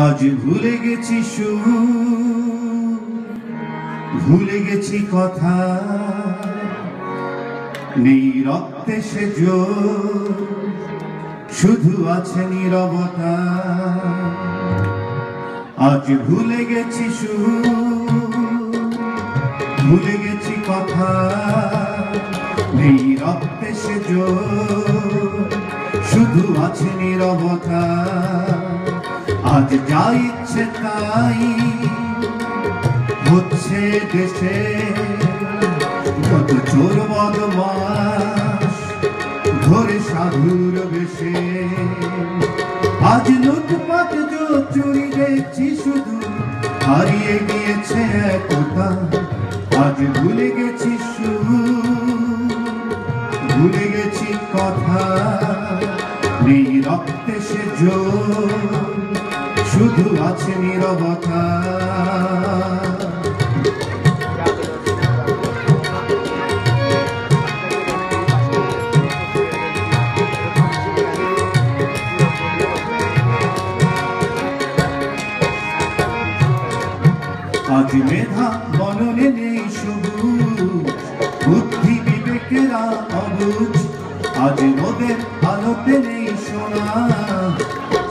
আজ ভুলে গেছি সুর, ভুলে গেছি কথা, নেই রক্তে সে জোর, শুধু আছে নীরবতা। আজ ভুলে গেছি সুর, ভুলে গেছি কথা, নেই রক্তে সে জোর, শুধু আছে নীরবতা। আজ যা ইচ্ছে তাই হচ্ছে দেশে, কত চোর বদমাশ ধরে সাধুর বেশে। আজ লুটপাট চুরি দেখছি শুধু, হারিয়ে গিয়েছে একতা। আজ ভুলে গেছি সুর, ভুলে গেছি কথা, নেই রক্তে সে জোর, শুধু আছে নীরবতা। আজ মেধা মননে নেই সবুজ, বুদ্ধি বিবেকেরা অবুঝ। আজ রোদের আলোতে নেই সোনা,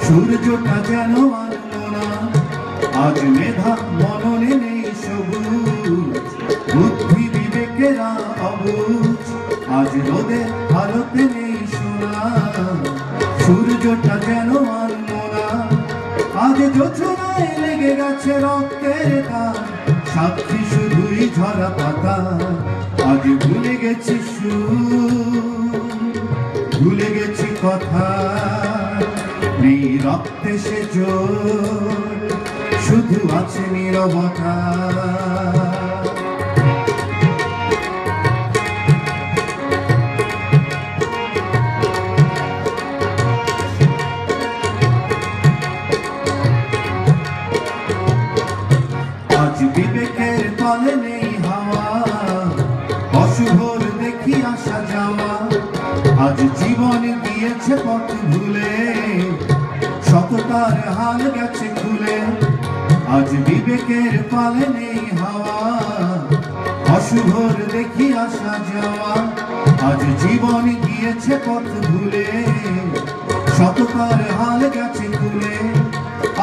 সূর্যটা যেন আনলো না। আজ মেধা মননে নেই সবুজ, বুদ্ধি বিবেকেরা অবুঝ। আজ রোদের আলোতে নেই সোনা, সূর্যটা যেন আনলো না। আজ জোছনায় লেগে গেছে রক্তের দাগ, সাক্ষী শুধুই ঝরা পাতা। আজ ভুলে গেছি সুর, ভুলে গেছি কথা, নেই রক্তে সে জোর, শুধু আছে নীরবতা। আজ বিবেকের তলে নেই হাওয়া, অশুভর দেখি আসা যাওয়া। আজ জীবন দিয়েছে পথ ভুলে, সততার হাল গেছে খুলে। আজ বিবেকের পালে নেই হাওয়া, অশুভর দেখি আসা যাওয়া। আজ জীবন গিয়েছে পথ ভুলে, সততার হাল গেছে খুলে।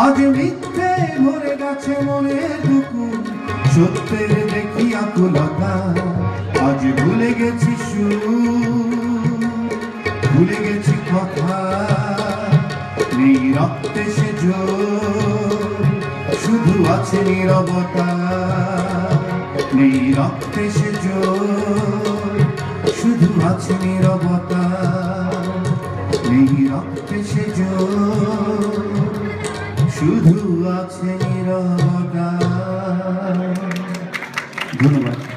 আজ মিথ্যে ভরে গেছে মনের দুকুন, সত্যের দেখি আকুলতা। আজ ভুলে গেছি সুর, ভুলে গেছি কথা, নেই রক্তে সে জোর, শুধু আছে নীরবতা। নেই রক্তে সে জোর, শুধু আছে নীরবতা। নেই রক্তে সে জোর, শুধু আছে নীরবতা। ধন্যবাদ।